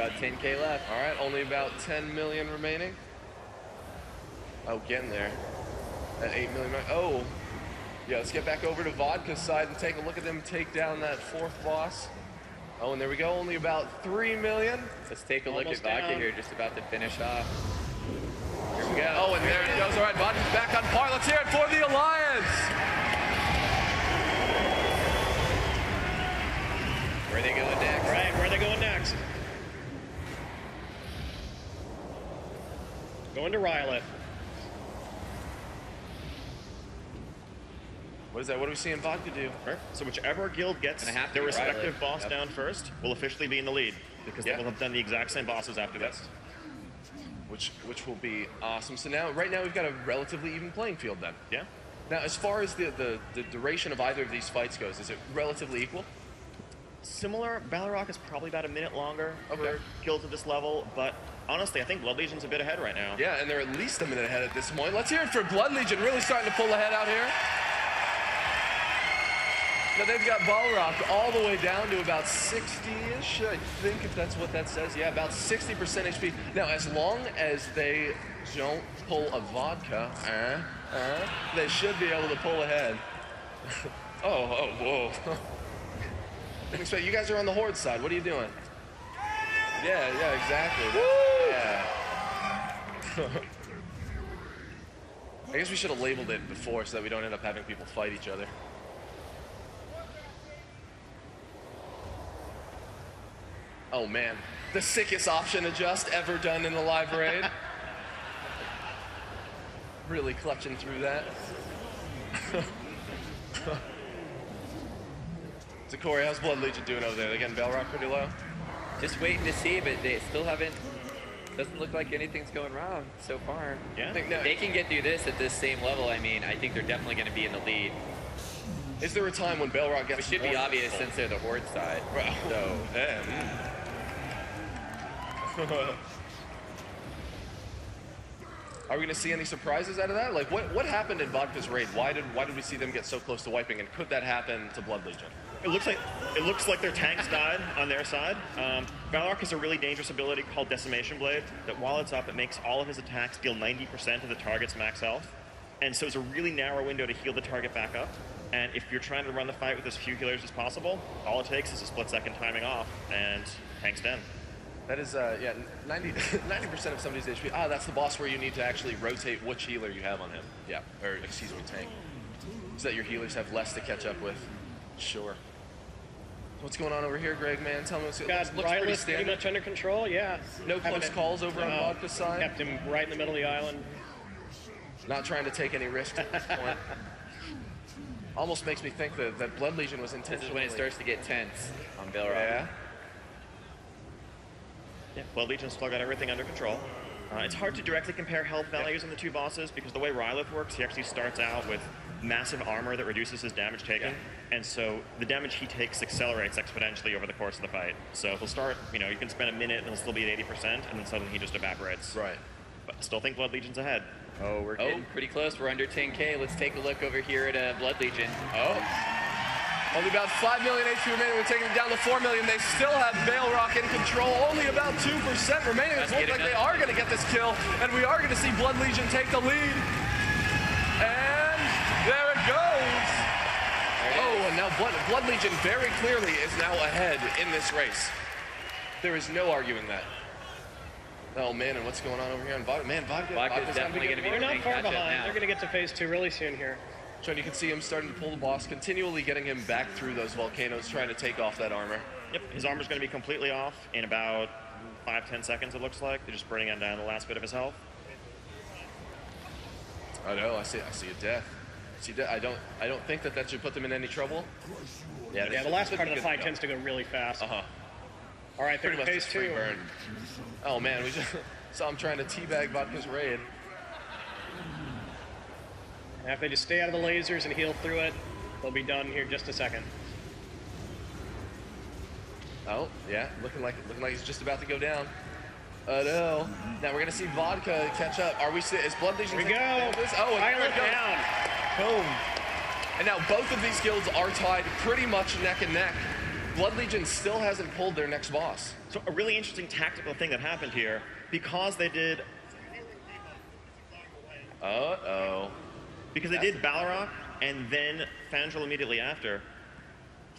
About 10K left. All right, only about 10 million remaining. Oh, getting there. At 8 million. Oh, yeah, let's get back over to Vodka's side and take a look at them take down that fourth boss. Oh, and there we go, only about 3 million. Let's take a look at Vodka here, just about to finish off. Here we go. Oh, and there it goes. All right, Vodka's back on par. Let's hear it for the Alliance. Where are they going next? Right, where are they going next? Going to Rylith. What is that? What are we seeing Vodka do? Right. So whichever guild gets their respective boss down first will officially be in the lead, because they will have done the exact same bosses after this. Which will be awesome. So now, right now, we've got a relatively even playing field then. Yeah. Now, as far as the duration of either of these fights goes, is it relatively equal? Similar. Balrog is probably about a minute longer for guilds at this level, but honestly, I think Blood Legion's a bit ahead right now. Yeah, and they're at least a minute ahead at this point. Let's hear it for Blood Legion, really starting to pull ahead out here. Now they've got Balrog all the way down to about 60-ish, I think, if that's what that says. Yeah, about 60% HP. Now, as long as they don't pull a Vodka, they should be able to pull ahead. Whoa. Didn't expect you guys are on the Horde side. What are you doing? Yeah, exactly. Yeah. I guess we should have labeled it before so that we don't end up having people fight each other. Oh man, the sickest option adjust ever done in the live raid. Really clutching through that. So Corey, how's Blood Legion doing over there? They getting Balrog pretty low? Just waiting to see, but they still haven't. Doesn't look like anything's going wrong so far. Yeah. They can get through this at this same level. I mean, I think they're definitely going to be in the lead. Is there a time when Balrog gets? It should be obvious since they're the Horde side. Well, So. Are we going to see any surprises out of that? Like, what happened in Vodka's raid? Why did we see them get so close to wiping? And could that happen to Blood Legion? It looks like their tanks died on their side. Balrog has a really dangerous ability called Decimation Blade that while it's up, it makes all of his attacks deal 90% of the target's max health. And so it's a really narrow window to heal the target back up. And if you're trying to run the fight with as few healers as possible, all it takes is a split-second timing off, and tank's dead. That is, 90% of somebody's HP. Ah, that's the boss where you need to actually rotate which healer you have on him. Yeah, or excuse me, tank. So that your healers have less to catch up with. Sure. What's going on over here, Greg, man? Tell me what's going on. Got Rylith pretty much under control, yeah. No close calls over on Vodka's side? Kept him right in the middle of the island. Not trying to take any risks at this point. Almost makes me think that Blood Legion was intentionally... This is when it starts to get tense on Balrog. Yeah. Yeah, Blood Legion's still got everything under control. It's hard to directly compare health values in the two bosses because the way Rylith works, he actually starts out with massive armor that reduces his damage taken, and so the damage he takes accelerates exponentially over the course of the fight. So he'll start, you can spend a minute and he'll still be at 80%, and then suddenly he just evaporates. Right. But I still think Blood Legion's ahead. Oh, we're getting pretty close. We're under 10K. Let's take a look over here at Blood Legion. Oh. Only about 5 million HP remaining. We're taking it down to 4 million. They still have Balrog in control. Only about 2% remaining. It looks like they are going to get this kill, and we are going to see Blood Legion take the lead. And there it goes. And now Blood Legion very clearly is now ahead in this race. There is no arguing that. Oh man, and what's going on over here on Vodka? Man, Vodka's definitely going to be. They're not far behind. Now. They're going to get to phase 2 really soon here. So you can see him starting to pull the boss, continually getting him back through those volcanoes, trying to take off that armor. Yep, his armor's going to be completely off in about 5-10 seconds, it looks like. They're just burning down the last bit of his health. I know, I see a death. I don't think that should put them in any trouble. Yeah, the last part of the fight tends to go really fast. All right, they're in phase 2. Burn. Oh man, we just saw him trying to teabag Vodka's raid. And if they just stay out of the lasers and heal through it, they'll be done here in just a second. Oh, yeah, looking like he's just about to go down. Oh no. Now we're gonna see Vodka catch up. Is Blood Legion? Here we go. Oh, and Rylith down. Boom. And now both of these guilds are tied pretty much neck and neck. Blood Legion still hasn't pulled their next boss. So a really interesting tactical thing that happened here, because they did... Uh-oh. Because they did Balrog and then Fandral immediately after.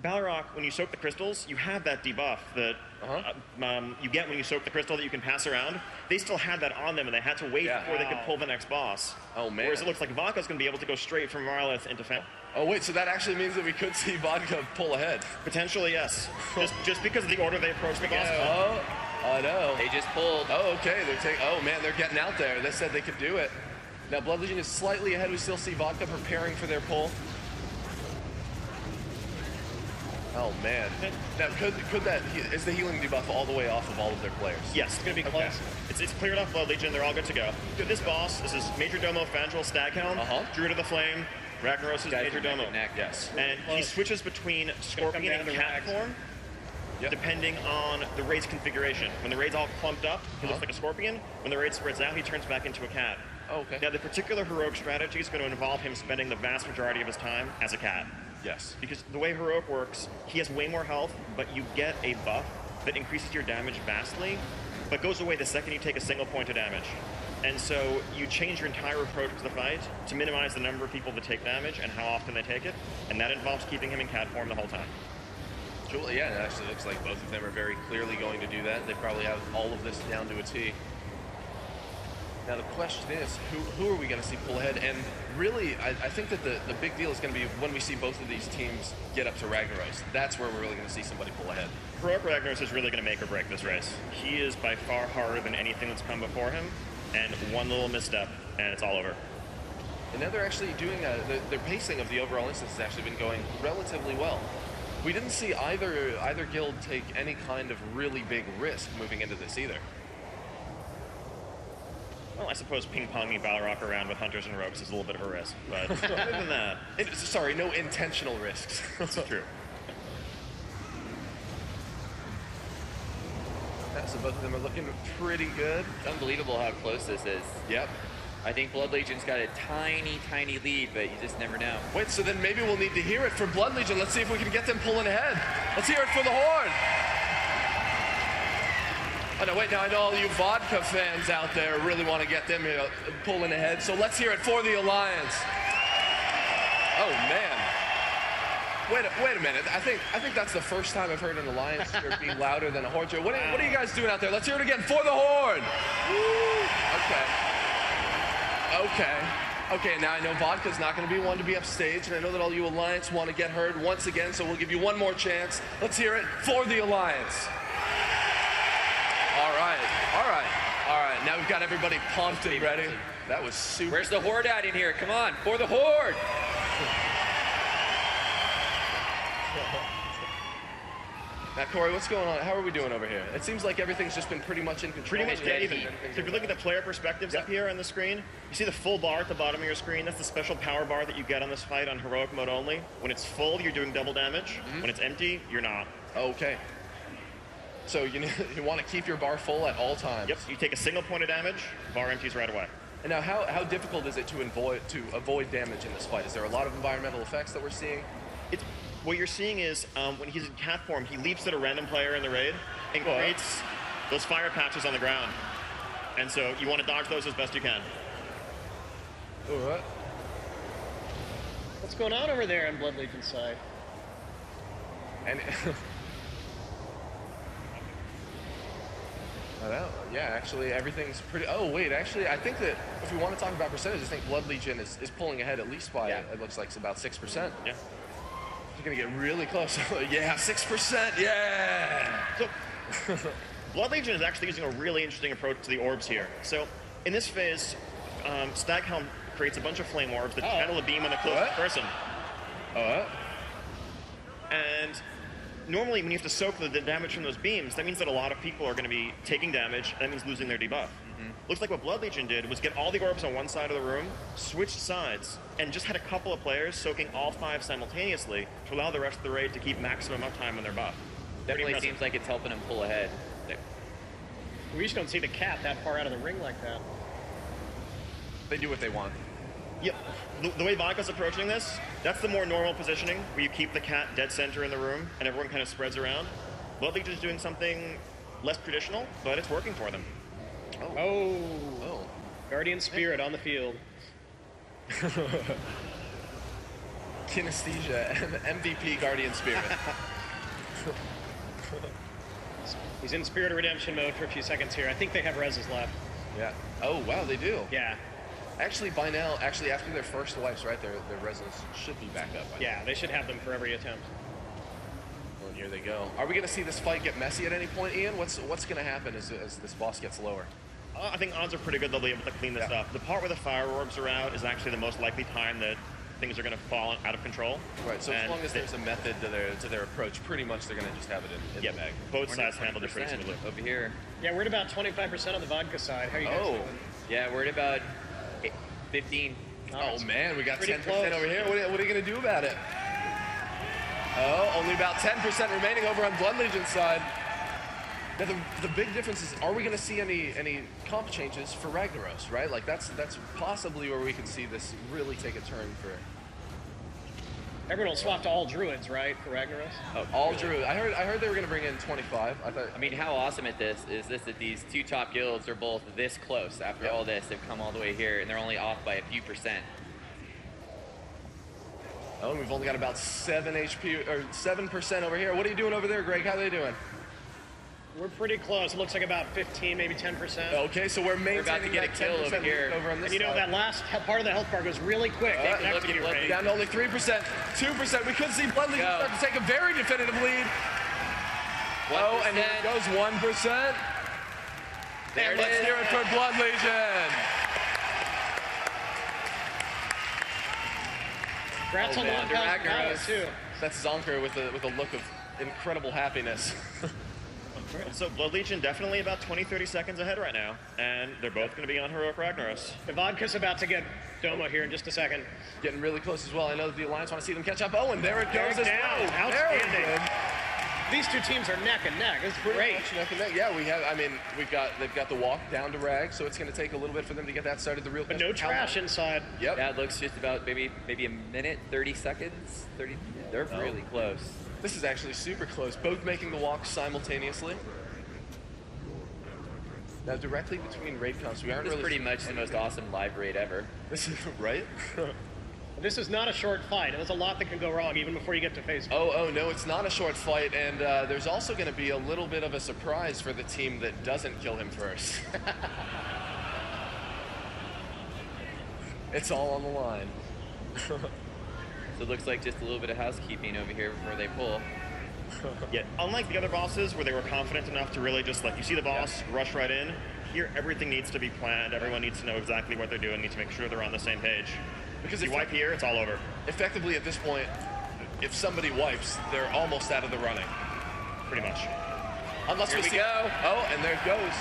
Balrog, when you soak the crystals, you have that debuff that you get when you soak the crystal that you can pass around. They still had that on them, and they had to wait before they could pull the next boss. Oh, man. Whereas it looks like Vodka's going to be able to go straight from Marlith into Fandral. Oh, wait, so that actually means that we could see Vodka pull ahead. Potentially, yes. just because of the order they approached the boss. Oh, I know. They just pulled. Oh, okay. Oh, man, they're getting out there. They said they could do it. Now, Blood Legion is slightly ahead. We still see Vodka preparing for their pull. Oh, man. Now, is the healing debuff all the way off of all of their players? Yes. It's going to be close. It's cleared off Blood Legion. They're all good to go. This boss, this is Major Domo Fandral Staghelm, Druid of the Flame, Ragnaros' Major Domo. Yes. And he switches between Scorpion and Cat form, depending on the raid's configuration. When the raid's all clumped up, he looks like a Scorpion. When the raid spreads out, he turns back into a cat. Oh, okay. Now, the particular heroic strategy is going to involve him spending the vast majority of his time as a cat. Yes. Because the way heroic works, he has way more health, but you get a buff that increases your damage vastly, but goes away the second you take a single point of damage. And so you change your entire approach to the fight to minimize the number of people that take damage and how often they take it, and that involves keeping him in cat form the whole time. Julie, yeah, it actually looks like both of them are very clearly going to do that. They probably have all of this down to a T. Now the question is, who are we going to see pull ahead? And really, I think that the big deal is going to be when we see both of these teams get up to Ragnaros. That's where we're really going to see somebody pull ahead. Heroic Ragnaros is really going to make or break this race. He is by far harder than anything that's come before him, and one little misstep, and it's all over. And now they're actually doing their pacing of the overall instance has actually been going relatively well. We didn't see either guild take any kind of really big risk moving into this either. Well, I suppose ping-ponging Balrog around with hunters and rogues is a little bit of a risk, but other than that... Sorry, no intentional risks. That's true. So both of them are looking pretty good. It's unbelievable how close this is. Yep. I think Blood Legion's got a tiny, tiny lead, but you just never know. Wait, so then maybe we'll need to hear it for Blood Legion. Let's see if we can get them pulling ahead. Let's hear it for the Horde. Oh, no, wait, now I know all you Vodka fans out there really want to get them pulling ahead, so let's hear it for the Alliance. Oh, man. Wait a minute. I think that's the first time I've heard an Alliance be louder than a Horde. What are you guys doing out there? Let's hear it again for the Horde. Okay, now I know Vodka's not going to be one to be upstage, and I know that all you Alliance want to get heard once again, so we'll give you one more chance. Let's hear it for the Alliance. All right. Now we've got everybody pumped and ready. That was super. Where's the Horde at in here? Come on, for the Horde. Now, Corey, what's going on? How are we doing over here? It seems like everything's just been pretty much in control. Pretty much dead even. So if you look at the player perspectives up here on the screen, you see the full bar at the bottom of your screen. That's the special power bar that you get on this fight on heroic mode only. When it's full, you're doing double damage. When it's empty, you're not. Okay. So you want to keep your bar full at all times. Yep. You take a single point of damage, bar empties right away. And now, how difficult is it to avoid damage in this fight? Is there a lot of environmental effects that we're seeing? What you're seeing is when he's in cat form, he leaps at a random player in the raid and creates those fire patches on the ground. And so you want to dodge those as best you can. What? What's going on over there on Blood Legion's side? And yeah, actually, everything's pretty... Oh, wait, actually, I think that if we want to talk about percentages, I think Blood Legion is pulling ahead at least by, it looks like it's about 6%. Yeah. You're going to get really close. Yeah, 6%, yeah! So, Blood Legion is actually using a really interesting approach to the orbs here. So, in this phase, Staghelm creates a bunch of flame orbs that channel a beam on the closest person. And normally, when you have to soak the damage from those beams, that means that a lot of people are going to be taking damage. That means losing their debuff. Looks like what Blood Legion did was get all the orbs on one side of the room, switched sides, and just had a couple of players soaking all 5 simultaneously to allow the rest of the raid to keep maximum uptime on their buff. Definitely seems like it's helping them pull ahead. We just don't see the cat that far out of the ring like that. They do what they want. Yep. The way Vodka's approaching this, that's the more normal positioning, where you keep the cat dead center in the room and everyone kind of spreads around. Blood Legion's doing something less traditional, but it's working for them. Oh. Guardian Spirit on the field. Kinesthesia, MVP Guardian Spirit. He's in Spirit of Redemption mode for a few seconds here. I think they have reses left. Yeah. Oh, wow, they do. Yeah. Actually, by now, after their first wipes, right, their reses should be back up. Yeah, they should have them for every attempt. Well, here they go. Are we going to see this fight get messy at any point, Ian? What's going to happen as this boss gets lower? I think odds are pretty good they'll be able to clean this up. The part where the fire orbs are out is actually the most likely time that things are going to fall out of control. Right, so as long as there's a method to their approach, pretty much they're going to just have it in the bag. Both sides handled it pretty smoothly. Over here. Yeah, we're at about 25% on the vodka side. How are you guys doing? Yeah, we're at about 15. Oh, man, we got 10% close. over here. What are you going to do about it? Oh, only about 10% remaining over on Blood Legion's side. Now, the big difference is, are we going to see any comp changes for Ragnaros, right? Like, that's possibly where we can see this really take a turn for... Everyone will swap to all druids, right, for Ragnaros? Oh, all druids. I heard they were going to bring in 25. I mean, how awesome is this that these two top guilds are both this close after all this. They've come all the way here, and they're only off by a few percent. Oh, and we've only got about 7 HP, or 7% over here. What are you doing over there, Greg? How are they doing? We're pretty close. It looks like about 15, maybe 10%. Okay, so we're maintaining about to get a kill over here. Over on this And you know, side. that last part of the health bar goes really quick. Down to only 3%, 2%. We could see Blood Legion start to take a very definitive lead. 1%. Oh, and here it goes, 1%. There and let's hear it for Blood Legion. Congrats on the Ragnaros too. That's Zonker with a look of incredible happiness. So Blood Legion definitely about 20-30 seconds ahead right now, and they're both going to be on Heroic Ragnaros. The vodka's about to get Domo here in just a second. Getting really close as well. I know that the Alliance want to see them catch up. Oh, and there it goes as well. Outstanding. These two teams are neck and neck. It's great. Neck and neck. Yeah, they've got the walk down to Rag, so it's going to take a little bit for them to get that started. The real but no trash inside. Yep. Yeah, it looks just about maybe a minute, 30 seconds. 30. They're really close. This is actually super close. Both making the walk simultaneously. Now, directly between raid comps, we aren't This is really... pretty much the most awesome live raid ever. This is right. This is not a short fight. There's a lot that can go wrong even before you get to phase 2. Oh, no, it's not a short fight, and there's also going to be a little bit of a surprise for the team that doesn't kill him first. It's all on the line. So it looks like just a little bit of housekeeping over here before they pull. Yeah, unlike the other bosses where they were confident enough to really just, like, you see the boss, rush right in, here everything needs to be planned. Everyone needs to know exactly what they're doing, needs to make sure they're on the same page. Because if you wipe here, it's all over. Effectively, at this point, if somebody wipes, they're almost out of the running. Pretty much. Unless Here we see... go. Oh, and there it goes.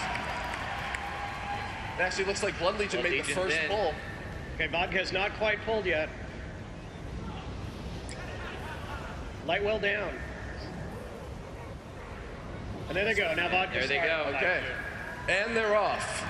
It actually looks like Blood Legion made the first pull. Okay, Vodka's not quite pulled yet. Light well down. And there they go. Now Vodka's There they go. Okay. And they're off.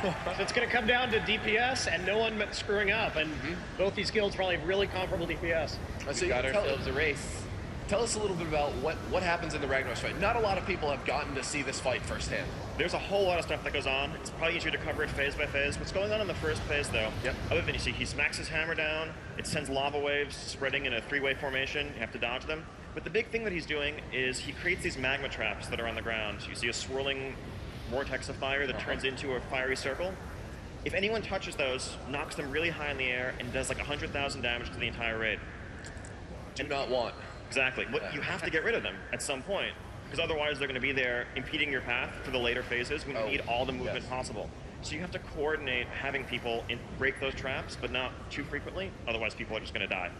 So it's going to come down to DPS and no one screwing up. And both these guilds probably have really comparable DPS. We got ourselves a race. Tell us a little bit about what happens in the Ragnaros fight. Not a lot of people have gotten to see this fight firsthand. There's a whole lot of stuff that goes on. It's probably easier to cover it phase by phase. What's going on in the first phase, though, other than you see he smacks his hammer down, it sends lava waves spreading in a three-way formation. You have to dodge them. But the big thing that he's doing is he creates these magma traps that are on the ground. You see a swirling vortex of fire that turns into a fiery circle. If anyone touches those, knocks them really high in the air, and does like 100,000 damage to the entire raid. Do not want. Exactly. You have to get rid of them at some point, because otherwise they're going to be there impeding your path for the later phases when you need all the movement possible. So you have to coordinate having people break those traps, but not too frequently, otherwise people are just going to die.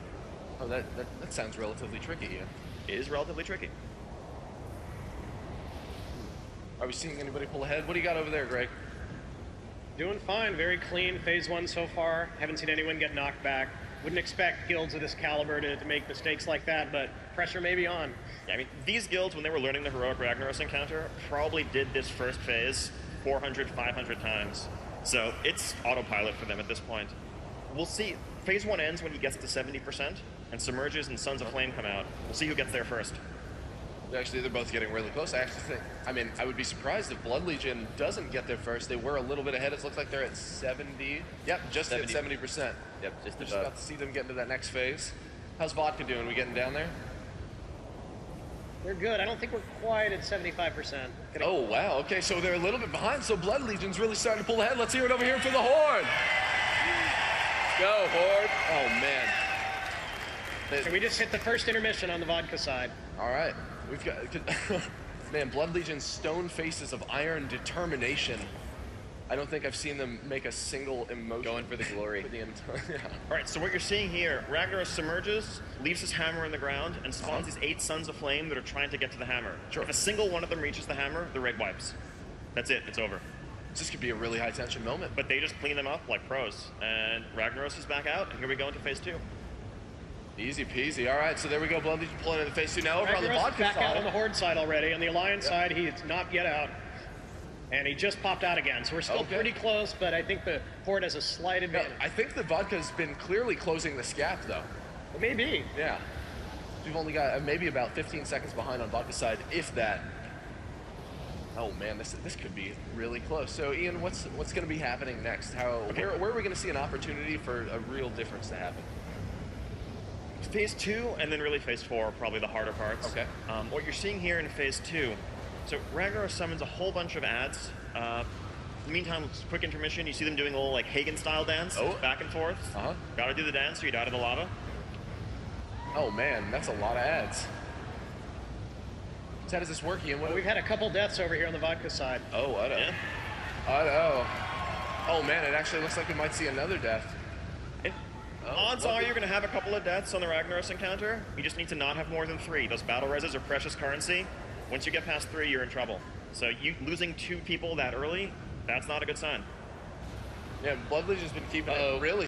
Oh, that sounds relatively tricky, yeah. It is relatively tricky. Are we seeing anybody pull ahead? What do you got over there, Greg? Doing fine. Very clean phase 1 so far. Haven't seen anyone get knocked back. Wouldn't expect guilds of this caliber to make mistakes like that, but pressure may be on. Yeah, I mean, these guilds, when they were learning the Heroic Ragnaros encounter, probably did this first phase 400, 500 times. So it's autopilot for them at this point. We'll see. phase 1 ends when he gets to 70%, and Submerges and Sons of Flame come out. We'll see who gets there first. Actually, they're both getting really close. I actually think, I mean, I would be surprised if Blood Legion doesn't get there first. They were a little bit ahead. It looks like they're at 70. Yep, just 70. At 70%. Yep, just We're about. just about to see them get into that next phase. How's Vodka doing? We getting down there? We're good. I don't think we're quite at 75%. Oh, wow. Okay, so they're a little bit behind, so Blood Legion's really starting to pull ahead. Let's hear it over here for the Horde. Go, Horde. Oh, man. And we just hit the first intermission on the vodka side. All right. We've got... Man, Blood Legion's stone faces of iron determination. I don't think I've seen them make a single emotion. Going for the glory. For the entire, yeah. All right, so what you're seeing here, Ragnaros submerges, leaves his hammer in the ground, and spawns these 8 Sons of Flame that are trying to get to the hammer. Sure. If a single one of them reaches the hammer, the raid wipes. That's it. It's over. This could be a really high-tension moment. But they just clean them up like pros. And Ragnaros is back out, and here we go into phase 2. Easy peasy. All right, so there we go. Blood Legion pulling into phase 2. Now over on the Ragnaros is vodka back out side. on the Horde side already. On the Alliance side, he's not yet out. And he just popped out again, so we're still pretty close, but I think the Horde has a slight advantage. I think the vodka's been clearly closing this gap, though. Maybe. Yeah. We've only got maybe about 15 seconds behind on vodka side, if that. Oh man, this could be really close. So Ian, what's going to be happening next? Where are we going to see an opportunity for a real difference to happen? Phase 2 and then really phase 4 are probably the harder parts. Okay. What you're seeing here in phase 2, so Ragnaros summons a whole bunch of ads. In the meantime, quick intermission, you see them doing a little like Hagen style dance, back and forth. Gotta do the dance or you die to the lava. Oh man, that's a lot of ads. So how does this work, Ian? We've had a couple deaths over here on the vodka side. Oh, I know. Yeah. I know. Oh man, it actually looks like we might see another death. Odds are you're going to have a couple of deaths on the Ragnaros encounter. You just need to not have more than 3. Those battle reses are precious currency. Once you get past 3, you're in trouble. So you losing 2 people that early, that's not a good sign. Yeah, Blood Legion's been keeping it really